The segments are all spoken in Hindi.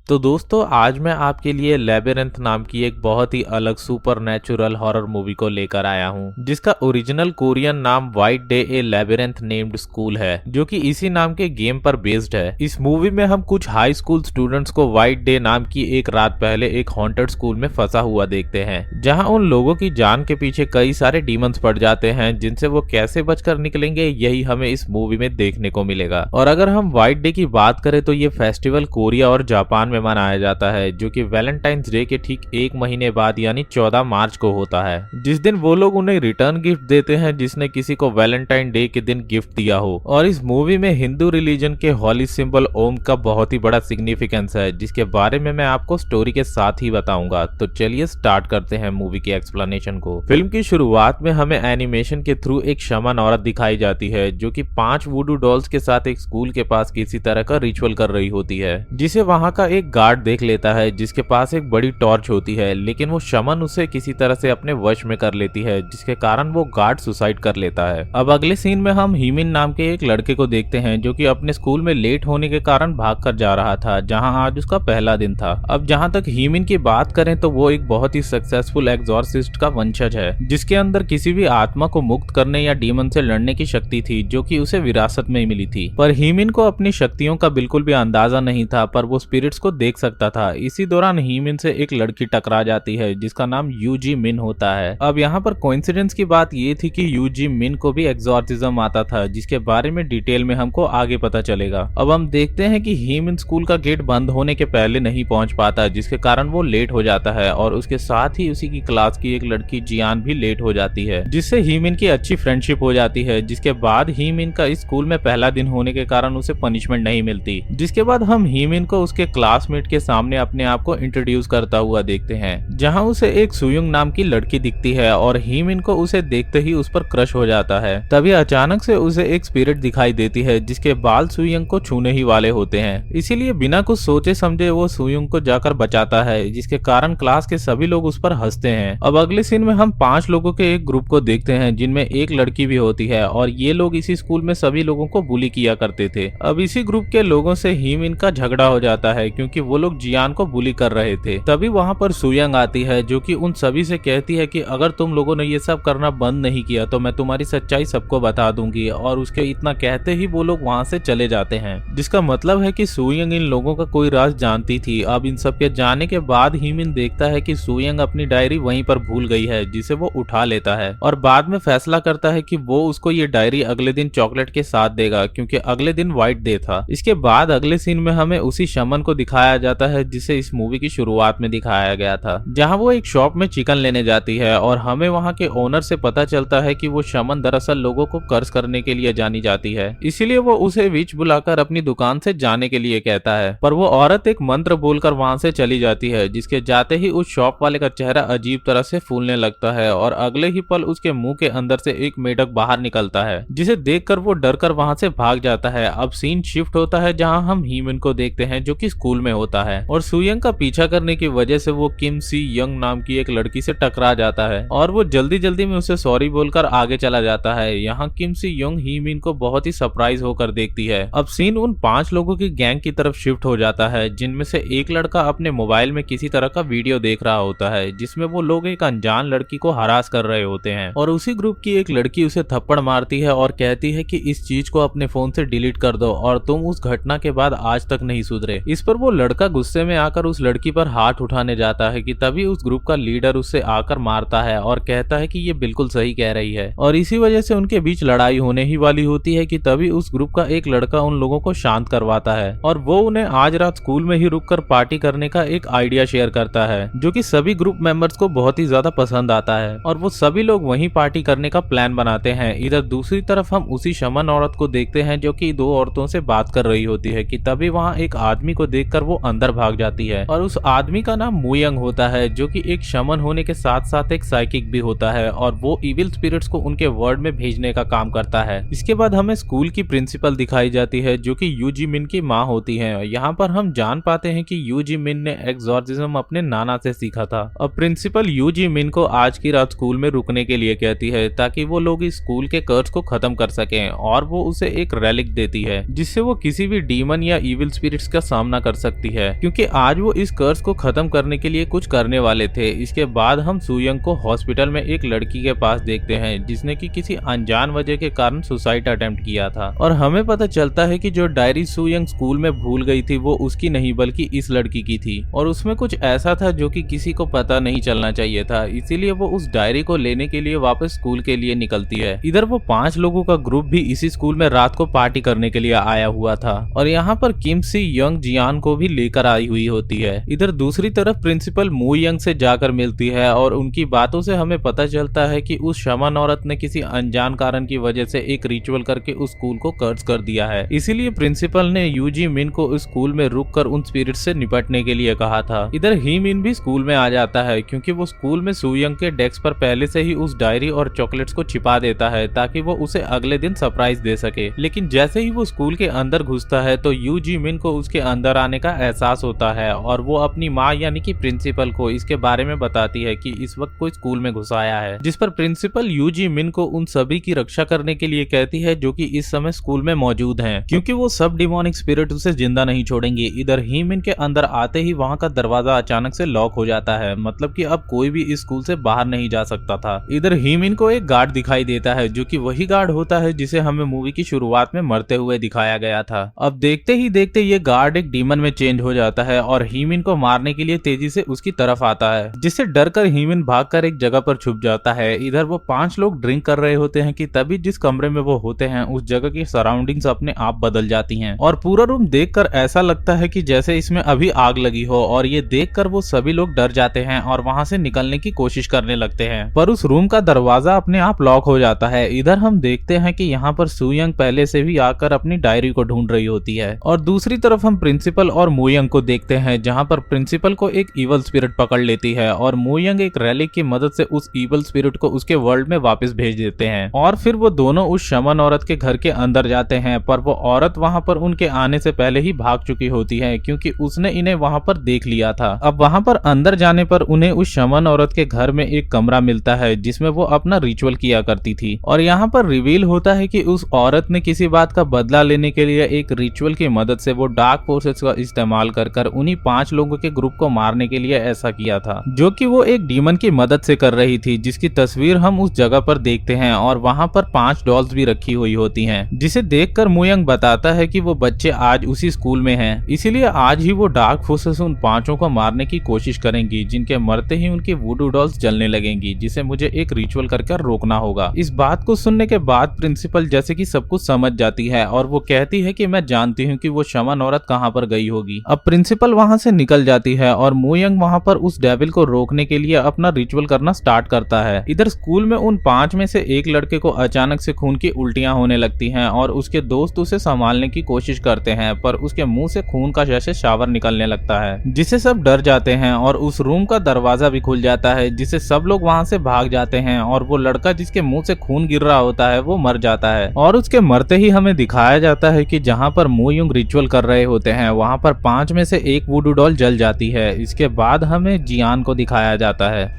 तो दोस्तों आज मैं आपके लिए लेबिरिंथ नाम की एक बहुत ही अलग सुपरनैचुरल हॉरर मूवी को लेकर आया हूं, जिसका ओरिजिनल कोरियन नाम व्हाइट डे ए लेबिरिंथ नेम्ड स्कूल है, जो कि इसी नाम के गेम पर बेस्ड है। इस मूवी में हम कुछ हाई स्कूल स्टूडेंट्स को व्हाइट डे नाम की एक रात पहले एक हॉन्टेड स्कूल में फंसा हुआ देखते हैं, जहां उन लोगों की जान के पीछे कई सारे डीमंस पड़ जाते हैं, जिनसे वो कैसे बचकर निकलेंगे यही हमें इस मूवी में देखने को मिलेगा। और अगर हम व्हाइट डे की बात करें तो ये फेस्टिवल कोरिया और जापान में मनाया जाता है, जो कि वैलेंटाइंस डे के ठीक एक महीने बाद यानी 14 मार्च को होता है, जिस दिन वो लोग उन्हें रिटर्न गिफ्ट देते हैं जिसने किसी को वैलेंटाइन डे के दिन गिफ्ट दिया हो। और इस मूवी में हिंदू रिलीजन के हॉली सिंबल ओम का बहुत ही बड़ा सिग्निफिकेंस है, जिसके बारे में मैं आपको स्टोरी के साथ ही बताऊंगा। तो चलिए स्टार्ट करते हैं मूवी की एक्सप्लेनेशन को। फिल्म की शुरुआत में हमें एनिमेशन के थ्रू एक शमन औरत दिखाई जाती है, जो कि 5 वुडू डॉल्स के साथ एक स्कूल के पास किसी तरह का रिचुअल कर रही होती है, जिसे वहां का एक गार्ड देख लेता है, जिसके पास एक बड़ी टॉर्च होती है। लेकिन वो शमन उसे किसी तरह से अपने वश में कर लेती है, जिसके कारण वो गार्ड सुसाइड कर लेता है। अब अगले सीन में हम हीमिन नाम के एक लड़के को देखते हैं, जो कि अपने स्कूल में लेट होने के कारण भागकर जा रहा था, जहां आज उसका पहला दिन था। अब जहां तक हीमिन की बात करें तो वो एक बहुत ही सक्सेसफुल एग्जॉर्सिस्ट का वंशज है, जिसके अंदर किसी भी आत्मा को मुक्त करने या डीमन से लड़ने की शक्ति थी, जो कि उसे विरासत में मिली थी। पर हीमिन को अपनी शक्तियों का बिल्कुल भी अंदाजा नहीं था, पर वो स्पिरिट्स को देख सकता था। इसी दौरान हीमिन से एक लड़की टकरा जाती है, जिसका नाम यूजी मिन होता है। अब यहाँ पर कोइंसिडेंस की बात ये थी कि यूजी मिन को भी एग्जॉर्सिज्म आता था, जिसके बारे में डिटेल में हमको आगे पता चलेगा। अब हम देखते हैं कि हीमिन स्कूल का गेट बंद होने के पहले नहीं पहुंच पाता, जिसके कारण वो लेट हो जाता है, और उसके साथ ही उसी की क्लास की एक लड़की जियान भी लेट हो जाती है, जिससे हीमिन की अच्छी फ्रेंडशिप हो जाती है। जिसके बाद हीमिन का इस स्कूल में पहला दिन होने के कारण उसे पनिशमेंट नहीं मिलती। जिसके बाद हम हीमिन को उसके क्लासमेट के सामने अपने आप को इंट्रोड्यूस करता हुआ देखते हैं, जहां उसे एक सुयुंग नाम की लड़की दिखती है, और हीमिन को उसे देखते ही उस पर क्रश हो जाता है। तभी अचानक से उसे एक स्पिरिट दिखाई देती है, जिसके बाल सुयुंग को छूने ही वाले होते हैं। इसीलिए बिना कुछ सोचे समझे वो सुयुंग को जाकर बचाता है, जिसके कारण क्लास के सभी लोग उस पर हंसते हैं। अब अगले सीन में हम 5 लोगों के एक ग्रुप को देखते हैं, जिनमें एक लड़की भी होती है, और ये लोग इसी स्कूल में सभी लोगों को बुली किया करते थे। अब इसी ग्रुप के लोगों से हीमिन का झगड़ा हो जाता है, क्योंकि वो लोग जियान को बुली कर रहे थे। तभी वहाँ पर सुयंग आती है, जो कि उन सभी से कहती है कि अगर तुम लोगों ने ये सब करना बंद नहीं किया तो मैं तुम्हारी सच्चाई सबको बता दूंगी। और उसके इतना कहते ही वो लोग वहाँ से चले जाते हैं, जिसका मतलब है कि सुयंग इन लोगों का कोई राज जानती थी। अब इन सब के जाने के बाद हीमिन देखता है कि सुयंग अपनी डायरी वहीं पर भूल गई है, जिसे वो उठा लेता है, और बाद में फैसला करता है कि वो उसको ये डायरी अगले दिन चॉकलेट के साथ देगा, क्योंकि अगले दिन व्हाइट डे था। इसके बाद अगले सीन में हमें उसी शमन को दिखाया जाता है, जिसे इस मूवी की शुरुआत में दिखाया गया था, जहां वो एक शॉप में चिकन लेने जाती है, और हमें वहां के ओनर से पता चलता है कि वो शमन दरअसल लोगों को कर्ज करने के लिए जानी जाती है। इसीलिए वो उसे विच बुलाकर अपनी दुकान से जाने के लिए कहता है, पर वो औरत एक मंत्र बोलकर वहां से चली जाती है, जिसके जाते ही उस शॉप वाले का चेहरा अजीब तरह से फूलने लगता है, और अगले ही पल उसके मुंह के अंदर से एक मेढक बाहर निकलता है, जिसे देखकर वो डरकर वहां से भाग जाता है। अब सीन शिफ्ट होता है, जहां हम हीमिन को देखते हैं, जो कि स्कूल में होता है, और सुयंग का पीछा करने की वजह से वो किम सी यंग नाम की एक लड़की से टकरा जाता है, और वो जल्दी जल्दी में उसे सॉरी बोलकर आगे चला जाता है। यहाँ किम सी यंग हीमिन को बहुत ही सरप्राइज होकर देखती है। अब सीन उन 5 लोगों की गैंग की तरफ शिफ्ट हो जाता है, जिनमें से एक लड़का अपने मोबाइल में किसी तरह का वीडियो देख रहा होता है, जिसमें वो लोग एक अनजान लड़की को हरास कर रहे होते हैं, और उसी ग्रुप की एक लड़की उसे थप्पड़ मारती है और कहती है कि इस चीज को अपने फोन से डिलीट कर दो, और तुम उस घटना के बाद आज तक नहीं सुधरे। इस पर वो लड़का गुस्से में आकर उस लड़की पर हाथ उठाने जाता है, कि तभी उस ग्रुप का लीडर उससे आकर मारता है और कहता है कि ये बिल्कुल सही कह रही है, और इसी वजह से उनके बीच लड़ाई होने ही वाली होती है। कि तभी उस ग्रुप का एक लड़का उन लोगों को शांत करवाता है, और वो उन्हें आज रात स्कूल में ही रुककर पार्टी करने का एक आइडिया शेयर करता है, जो कि सभी ग्रुप मेंबर्स को बहुत ही ज्यादा पसंद आता है, और वो सभी लोग वहीं पार्टी करने का प्लान बनाते हैं। इधर दूसरी तरफ हम उसी शमन औरत को देखते हैं, जो कि 2 औरतों से बात कर रही होती है। कि तभी वहाँ एक आदमी को देखकर वो अंदर भाग जाती है, और उस आदमी का नाम मुयंग होता है, जो कि एक शमन होने के साथ साथ एक साइकिक भी होता है, और वो इविल स्पिरिट्स को उनके वर्ल्ड में भेजने का काम करता है। इसके बाद हमें स्कूल की प्रिंसिपल दिखाई जाती है, जो कि यूजी मिन की माँ होती है। यहाँ पर हम जान पाते हैं कि यूजी मिन ने एक्सॉर्सिज्म अपने नाना से सीखा था। अब प्रिंसिपल यूजी मिन को आज की रात स्कूल में रुकने के लिए कहती है, ताकि वो लोग इस स्कूल के कर्ज को खत्म कर सकें, और वो उसे एक रेलिक देती है, जिससे वो किसी भी डीमन या इविल स्पिरिट्स का सामना कर सकते लगती है, क्योंकि आज वो इस कर्स को खत्म करने के लिए कुछ करने वाले थे। इसके बाद हम सूयंग को हॉस्पिटल में एक लड़की के पास देखते हैं जिसने कि किसी अनजान वजह के कारण सुसाइड अटेम्प्ट किया था, और हमें पता चलता है कि जो डायरी सूयंग स्कूल में भूल गई थी वो उसकी नहीं बल्कि इस लड़की की थी, और उसमें कुछ ऐसा था जो कि किसी को पता नहीं चलना चाहिए था। इसीलिए वो उस डायरी को लेने के लिए वापस स्कूल के लिए निकलती है। इधर वो 5 लोगों का ग्रुप भी इसी स्कूल में रात को पार्टी करने के लिए आया हुआ था, और यहाँ पर किम सी यंग जियान को भी लेकर आई हुई होती है। इधर दूसरी तरफ प्रिंसिपल मू यंग से जाकर मिलती है, और उनकी बातों से हमें पता चलता है कि उस शमन औरत ने किसी अनजान कारण की वजह से एक रिचुअल करके उस स्कूल को कर्ज कर दिया है। इसीलिए प्रिंसिपल ने यूजी मिन को उस स्कूल में रुककर उन स्पिरिट से निपटने के लिए कहा था। इधर ही मिन भी स्कूल में आ जाता है, क्योंकि वो स्कूल में सूयंग के डेस्क पर पहले से ही उस डायरी और चॉकलेट्स को छिपा देता है ताकि वो उसे अगले दिन सरप्राइज दे सके। लेकिन जैसे ही वो स्कूल के अंदर घुसता है तो यू जी मिन को उसके अंदर आने का एहसास होता है, और वो अपनी माँ यानी कि प्रिंसिपल को इसके बारे में बताती है कि इस वक्त कोई स्कूल में घुस आया है, जिस पर प्रिंसिपल यू जी मिन को उन सभी की रक्षा करने के लिए कहती है जो कि इस समय स्कूल में मौजूद हैं, क्योंकि वो सब डिमोनिक स्पिरिट उसे जिंदा नहीं छोड़ेंगे। इधर ही मिन के अंदर आते ही वहाँ का दरवाजा अचानक से लॉक हो जाता है, मतलब कि अब कोई भी इस स्कूल से बाहर नहीं जा सकता था। इधर ही मिन को एक गार्ड दिखाई देता है जो कि वही गार्ड होता है जिसे हमें मूवी की शुरुआत में मरते हुए दिखाया गया था। अब देखते ही देखते ये गार्ड एक डीमन में चेंज हो जाता है और हीमिन को मारने के लिए तेजी से उसकी तरफ आता है, जिससे डरकर हीमिन भागकर एक जगह पर छुप जाता है। इधर वो 5 लोग ड्रिंक कर रहे होते हैं कि तभी जिस कमरे में वो होते हैं उस जगह की सराउंडिंग्स अपने आप बदल जाती हैं, और पूरा रूम देखकर ऐसा लगता है कि जैसे इसमें अभी आग लगी हो, और ये देखकर वो सभी लोग डर जाते हैं और वहां से निकलने की कोशिश करने लगते हैं, पर उस रूम का दरवाजा अपने आप लॉक हो जाता है। इधर हम देखते हैं कि यहाँ पर सूयंग पहले से भी आकर अपनी डायरी को ढूंढ रही होती है, और दूसरी तरफ हम प्रिंसिपल और मूयंग को देखते हैं जहाँ पर प्रिंसिपल को एक इवल स्पिरिट पकड़ लेती है, और मूयंग एक रैली की मदद से उस इवल स्पिरिट को उसके वर्ल्ड में वापस भेज देते हैं, और फिर वो दोनों उस शमन औरत के घर के अंदर जाते हैं, पर वो औरत वहाँ पर उनके आने से पहले ही भाग चुकी होती है क्योंकि उसने इन्हें वहाँ पर देख लिया था। अब वहाँ पर अंदर जाने पर उन्हें उस शमन औरत के घर में एक कमरा मिलता है जिसमें वो अपना रिचुअल किया करती थी, और यहाँ पर रिवील होता है कि उस औरत ने किसी बात का बदला लेने के लिए एक रिचुअल की मदद से वो डार्क फोर्सेस का इस्तेमाल कर उन्हीं 5 लोगों के ग्रुप को मारने के लिए ऐसा किया था, जो कि वो एक डीमन की मदद से कर रही थी, जिसकी तस्वीर हम उस जगह पर देखते हैं, और वहाँ पर 5 डॉल्स भी रखी हुई होती हैं, जिसे देखकर मूयंग बताता है कि वो बच्चे आज उसी स्कूल में हैं, इसीलिए आज ही वो डार्क फोर्सेस उन 5 को मारने की कोशिश करेंगी, जिनके मरते ही उनकी वुडू डॉल्स जलने लगेंगी, जिसे मुझे एक रिचुअल करके रोकना होगा। इस बात को सुनने के बाद प्रिंसिपल जैसे कि सब कुछ समझ जाती है, और वो कहती है कि मैं जानती हूँ कि वो शमन औरत कहाँ पर गई होगी। अब प्रिंसिपल वहाँ से निकल जाती है, और मूयंग वहाँ पर उस डेविल को रोकने के लिए अपना रिचुअल करना स्टार्ट करता है। इधर स्कूल में उन 5 में से एक लड़के को अचानक से खून की उल्टियां होने लगती हैं, और उसके दोस्त उसे संभालने की कोशिश करते हैं, पर उसके मुंह से खून का जैसे शावर निकलने लगता है, जिससे सब डर जाते हैं, और उस रूम का दरवाजा भी खुल जाता है, जिससे सब लोग वहाँ से भाग जाते हैं, और वो लड़का जिसके मुंह से खून गिर रहा होता है वो मर जाता है। और उसके मरते ही हमें दिखाया जाता है कि जहाँ पर मूयंग रिचुअल कर रहे होते हैं वहाँ पर 5 में से एक वुडू डॉल जल जाती है। इसके बाद हमें जियान को दिखाया जाता है,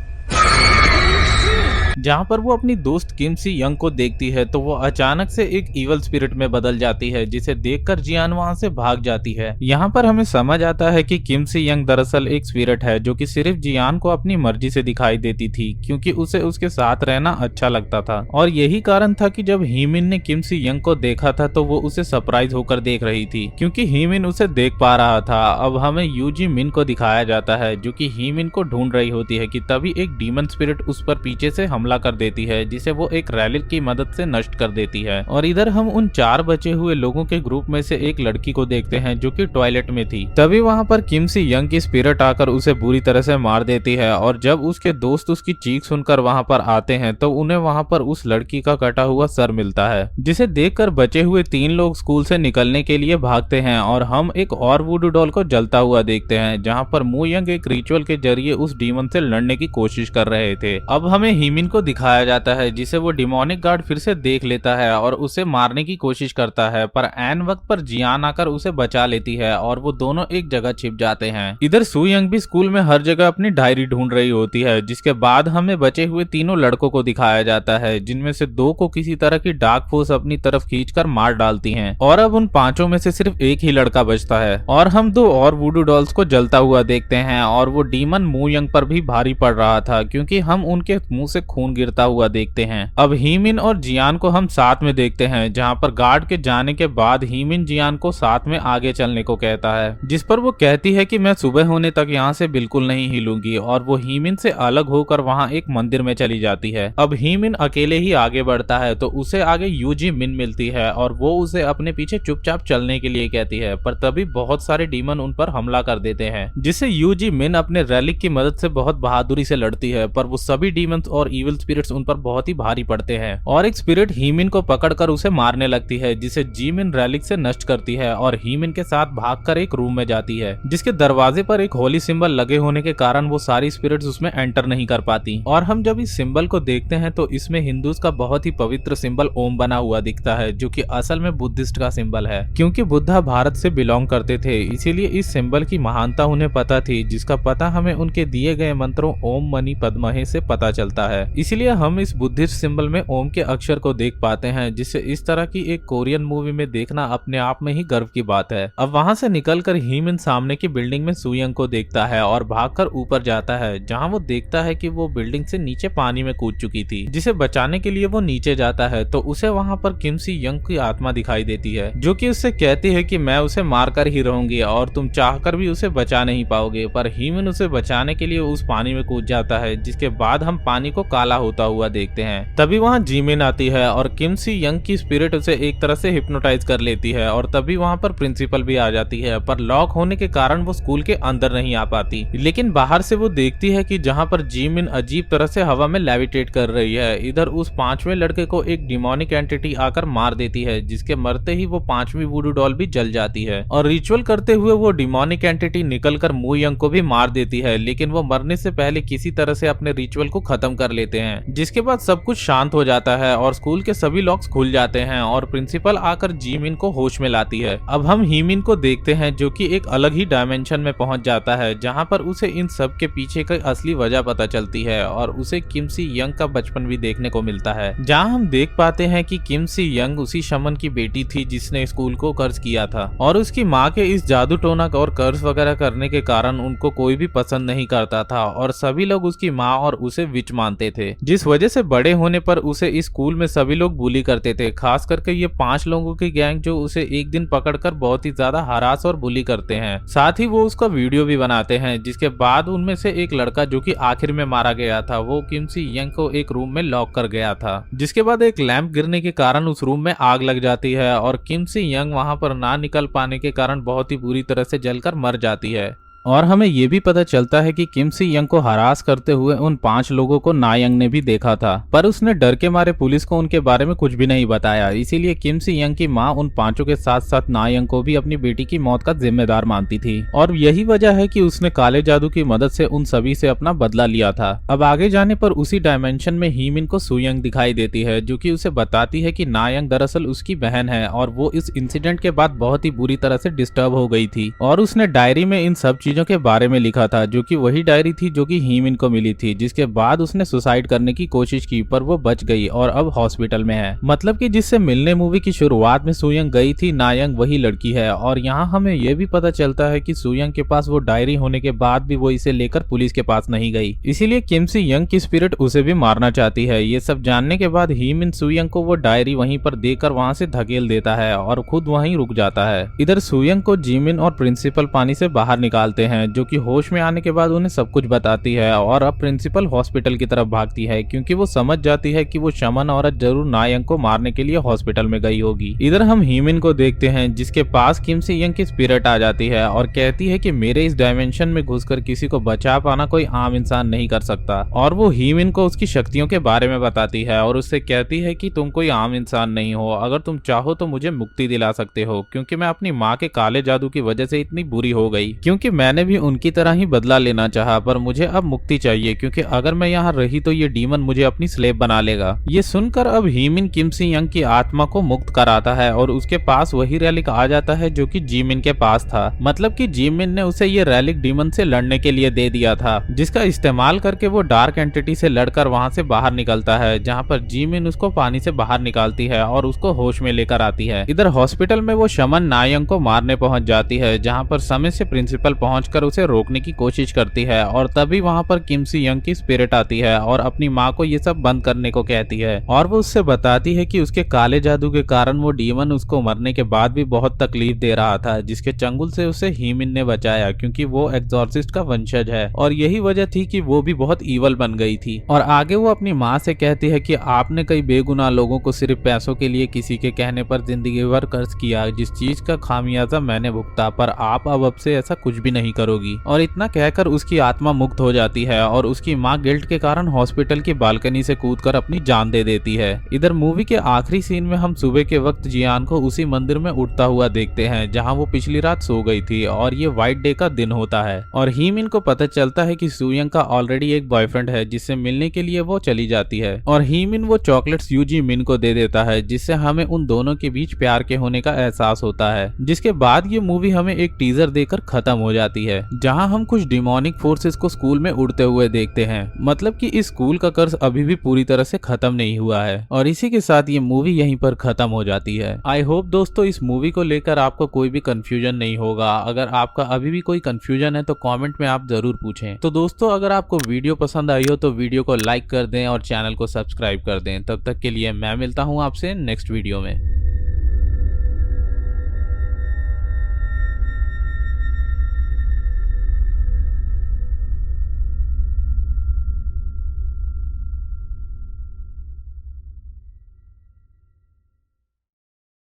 जहाँ पर वो अपनी दोस्त किम सी यंग को देखती है तो वो अचानक से एक इवल स्पिरिट में बदल जाती है, जिसे देखकर जियान वहाँ से भाग जाती है। यहाँ पर हमें समझ आता है कि किम सी यंग दरअसल एक स्पिरिट है जो कि सिर्फ जियान को अपनी मर्जी से दिखाई देती थी, क्योंकि उसे उसके साथ रहना अच्छा लगता था, और यही कारण था कि जब हीमिन ने किम सी यंग को देखा था तो वो उसे सरप्राइज होकर देख रही थी, क्योंकि हीमिन उसे देख पा रहा था। अब हमें यूजी मिन को दिखाया जाता है जो कि हीमिन को ढूंढ रही होती है कि तभी एक डीमन स्पिरिट उस पर पीछे से हमला कर देती है, जिसे वो एक रैली की मदद से नष्ट कर देती है। और इधर हम उन 4 बचे हुए लोगों के ग्रुप में से एक लड़की को देखते हैं जो कि टॉयलेट में थी। तभी वहाँ पर किम सी यंग की स्पिरिट आकर उसे बुरी तरह से मार देती है, और जब उसके दोस्त उसकी चीख सुनकर वहाँ पर आते हैं तो उन्हें वहाँ पर उस लड़की का कटा हुआ सर मिलता है, जिसे देखकर बचे हुए 3 लोग स्कूल से निकलने के लिए भागते हैं, और हम एक और वुडू डॉल को जलता हुआ देखते हैं, जहाँ पर मूयंग एक रिचुअल के जरिए उस डीमन से लड़ने की कोशिश कर रहे थे। अब हमें हीमिन को दिखाया जाता है, जिसे वो डिमोनिक गार्ड फिर से देख लेता है और उसे मारने की कोशिश करता है, पर ऐन वक्त पर जियान आकर उसे बचा लेती है और वो दोनों एक जगह छिप जाते हैं। इधर सू यंग भी स्कूल में हर जगह अपनी डायरी ढूंढ रही होती है, जिसके बाद हमें बचे हुए तीनों लड़कों को दिखाया जाता है, जिनमें से दो को किसी तरह की डार्क फोर्स अपनी तरफ खींचकर मार डालती है और अब उन पांचों में से सिर्फ एक ही लड़का बचता है। और हम दो और वुडू डॉल्स को जलता हुआ देखते हैं और वो डीमन मू यंग पर भी भारी पड़ रहा था, क्योंकि हम उनके मुंह से खून गिरता हुआ देखते हैं। अब हीमिन और जियान को हम साथ में देखते हैं, जहां पर गार्ड के जाने के बाद हीमिन जियान को साथ में आगे चलने को कहता है, जिस पर वो कहती है कि मैं सुबह होने तक यहाँ से बिल्कुल नहीं हिलूंगी, और वो हीमिन से अलग होकर वहाँ एक मंदिर में चली जाती है। अब हीमिन अकेले ही आगे बढ़ता है तो उसे आगे यूजी मिन मिलती है और वो उसे अपने पीछे चुपचाप चलने के लिए कहती है, पर तभी बहुत सारे डीमन उन पर हमला कर देते हैं, जिससे यूजी मिन अपने रेलिक की मदद से बहुत बहादुरी से लड़ती है, पर वो सभी डीमंस और इविल स्पिरिट्स उन पर बहुत ही भारी पड़ते हैं और एक स्पिरिट हीमिन को पकड़कर उसे मारने लगती है, जिसे जीमिन रेलिक से नष्ट करती है और हीमिन के साथ भागकर एक रूम में जाती है, जिसके दरवाजे पर एक होली सिंबल लगे होने के कारण वो सारी स्पिरिट्स उसमें एंटर नहीं कर पाती। और हम जब इस सिंबल को देखते हैं तो इसमें हिंदूज का बहुत ही पवित्र सिंबल ओम बना हुआ दिखता है, जो कि असल में बुद्धिस्ट का सिंबल है, क्योंकि बुद्धा भारत से बिलोंग करते थे, इसीलिए इस सिंबल की महानता उन्हें पता थी, जिसका पता हमें उनके दिए गए मंत्रों ओम मनी पद्महे से पता चलता है। इसीलिए हम इस बुद्धिस्ट सिंबल में ओम के अक्षर को देख पाते हैं, जिससे इस तरह की एक कोरियन मूवी में देखना अपने आप में ही गर्व की बात है। अब वहां से निकलकर हीमिन सामने की बिल्डिंग में सुयंग को देखता है और भागकर ऊपर जाता है, जहां वो देखता है कि वो बिल्डिंग से नीचे पानी में कूद चुकी थी, जिसे बचाने के लिए वो नीचे जाता है तो उसे वहां पर किम सी यंग की आत्मा दिखाई देती है, जो कि उससे कहती है कि मैं उसे मारकर ही रहूंगी और तुम चाहकर भी उसे बचा नहीं पाओगे। पर हीमिन उसे बचाने के लिए उस पानी में कूद जाता है, जिसके बाद हम पानी को काला होता हुआ देखते हैं। तभी वहां जीमिन आती है और किम सी यंग की स्पिरिट उसे एक तरह से हिप्नोटाइज कर लेती है और तभी वहां पर प्रिंसिपल भी आ जाती है, पर लॉक होने के कारण वो स्कूल के अंदर नहीं आ पाती। लेकिन बाहर से वो देखती है कि जहां पर जीमिन अजीब तरह से हवा में लेविटेट कर रही है, इधर उस पांचवें लड़के को एक डिमोनिक एंटिटी आकर मार देती है, जिसके मरते ही वो पांचवी वुडू डॉल भी जल जाती है और रिचुअल करते हुए वो डिमोनिक एंटिटी निकलकर मू यंग को भी मार देती है, लेकिन वो मरने से पहले किसी तरह से अपने रिचुअल को खत्म कर लेते हैं, जिसके बाद सब कुछ शांत हो जाता है और स्कूल के सभी लॉक्स खुल जाते हैं और प्रिंसिपल आकर जीमिन को होश में लाती है। अब हम हीमिन को देखते हैं, जो कि एक अलग ही डायमेंशन में पहुंच जाता है, जहां पर उसे इन सब के पीछे की असली वजह पता चलती है और उसे किम सी यंग का बचपन भी देखने को मिलता है, जहां हम देख पाते हैं कि किम सी यंग उसी शमन की बेटी थी जिसने स्कूल को कर्ज किया था और उसकी माँ के इस जादू टोना और कर्ज वगैरह करने के कारण उनको कोई भी पसंद नहीं करता था और सभी लोग उसकी माँ और उसे विच मानते थे, जिस वजह से बड़े होने पर उसे इस स्कूल में सभी लोग बुली करते थे, खास करके ये 5 लोगों की गैंग जो उसे एक दिन पकड़कर बहुत ही ज्यादा हरास और बुली करते हैं। साथ ही वो उसका वीडियो भी बनाते हैं, जिसके बाद उनमें से एक लड़का जो कि आखिर में मारा गया था, वो किम सी यंग को एक रूम में लॉक कर गया था, जिसके बाद एक लैंप गिरने के कारण उस रूम में आग लग जाती है और किम सी यंग वहां पर ना निकल पाने के कारण बहुत ही बुरी तरह से जलकर मर जाती है। और हमें ये भी पता चलता है कि किम सी यंग को हरास करते हुए उन 5 लोगों को ना यंग ने भी देखा था, पर उसने डर के मारे पुलिस को उनके बारे में कुछ भी नहीं बताया, इसीलिए किम सी यंग की माँ उन 5 के साथ साथ ना यंग को भी अपनी बेटी की मौत का जिम्मेदार मानती थी और यही वजह है कि उसने काले जादू की मदद से उन सभी से अपना बदला लिया था। अब आगे जाने पर उसी डायमेंशन में हीमिन को सुयंग दिखाई देती है, जो कि उसे बताती है कि ना यंग दरअसल उसकी बहन है और वो इस इंसिडेंट के बाद बहुत ही बुरी तरह से डिस्टर्ब हो गई थी और उसने डायरी में इन सब चीजों के बारे में लिखा था, जो कि वही डायरी थी जो कि हीमिन को मिली थी, जिसके बाद उसने सुसाइड करने की कोशिश की पर वो बच गई और अब हॉस्पिटल में है। मतलब कि जिससे मिलने मूवी की शुरुआत में सुयंग गई थी, नायंग वही लड़की है और यहाँ हमें यह भी पता चलता है कि सुयंग के पास वो डायरी होने के बाद भी वो इसे लेकर पुलिस के पास नहीं गई, इसीलिए किम सी यंग की स्पिरिट उसे भी मारना चाहती है। ये सब जानने के बाद हीमिन सुयंग को वो डायरी वहीं पर देकर वहाँ से धकेल देता है और खुद वहीं रुक जाता है। इधर सुयंग को जीमिन और प्रिंसिपल पानी से बाहर निकालते हैं, जो कि होश में आने के बाद उन्हें सब कुछ बताती है और अब प्रिंसिपल हॉस्पिटल की तरफ भागती है, क्योंकि वो समझ जाती है कि वो शमन औरत जरूर नायंग को मारने के लिए हॉस्पिटल में गई होगी। इधर हम हीमिन को देखते हैं, जिसके पास किम सी यंग की स्पिरिट आ जाती है और कहती है कि मेरे इस डायमेंशन में घुसकर किसी को बचा पाना कोई आम इंसान नहीं कर सकता, और वो हीमिन को उसकी शक्तियों के बारे में बताती है और उससे कहती है कि तुम कोई आम इंसान नहीं हो, अगर तुम चाहो तो मुझे मुक्ति दिला सकते हो, क्योंकि मैं अपनी माँ के काले जादू की वजह से इतनी बुरी हो गई, क्योंकि मैंने मैंने भी उनकी तरह ही बदला लेना चाहा, पर मुझे अब मुक्ति चाहिए क्योंकि अगर मैं यहाँ रही तो ये डीमन मुझे अपनी स्लेव बना लेगा। ये सुनकर अब हीमिन किम सी यंग की आत्मा को मुक्त कराता है और उसके पास वही रैलिक आ जाता है जो कि जीमिन के पास था। मतलब कि जीमिन ने उसे ये रैलिक डीमन से लड़ने के लिए दे दिया था, जिसका इस्तेमाल करके वो डार्क एंटिटी से लड़कर वहां से बाहर निकलता है, जहां पर जीमिन उसको पानी से बाहर निकालती है और उसको होश में लेकर आती है। इधर हॉस्पिटल में वो शमन नायंग को मारने पहुंच जाती है, जहां पर समय से प्रिंसिपल पहुंचकर उसे रोकने की कोशिश करती है और तभी वहां पर किम सी यंग की स्पिरिट आती है और अपनी माँ को ये सब बंद करने को कहती है और वो उससे बताती है कि उसके काले जादू के कारण वो डीमन उसको मरने के बाद भी बहुत तकलीफ दे रहा था, जिसके चंगुल से उसे हीमिन ने बचाया क्योंकि वो एग्जॉर्सिस्ट का वंशज है और यही वजह थी कि वो भी बहुत ईवल बन गई थी। और आगे वो अपनी माँ से कहती है कि आपने कई बेगुनाह लोगों को सिर्फ पैसों के लिए किसी के कहने पर जिंदगी भर कर्ज किया, जिस चीज का खामियाजा मैंने भुगता, पर आप अब से ऐसा कुछ भी नहीं करोगी। और इतना कहकर उसकी आत्मा मुक्त हो जाती है और उसकी माँ गिल्ट के कारण हॉस्पिटल की बालकनी से कूदकर अपनी जान दे देती है। इधर मूवी के आखिरी सीन में हम सुबह के वक्त जियान को उसी मंदिर में उठता हुआ देखते हैं जहां वो पिछली रात सो गई थी और ये व्हाइट डे का दिन होता है और हीमिन को पता चलता है कि सूयंग का ऑलरेडी एक बॉयफ्रेंड है जिससे मिलने के लिए वो चली जाती है और हीमिन वो चॉकलेट्स यूजी मिन को दे देता है, जिससे हमें उन दोनों के बीच प्यार के होने का एहसास होता है। जिसके बाद ये मूवी हमें एक टीजर देकर खत्म हो जाती है जहां हम कुछ डिमोनिक फोर्सेस को स्कूल में उड़ते हुए देखते हैं। मतलब कि इस स्कूल का कर्ज अभी भी पूरी तरह से खत्म नहीं हुआ है और इसी के साथ ये मूवी यहीं पर खत्म हो जाती है। आई होप दोस्तों इस मूवी को लेकर आपको कोई भी कंफ्यूजन नहीं होगा। अगर आपका अभी भी कोई कंफ्यूजन है तो कमेंट में आप जरूर पूछें। तो दोस्तों अगर आपको वीडियो पसंद आई हो तो वीडियो को लाइक कर दें और चैनल को सब्सक्राइब कर दें। तब तक के लिए मैं मिलता हूँ आपसे नेक्स्ट वीडियो में।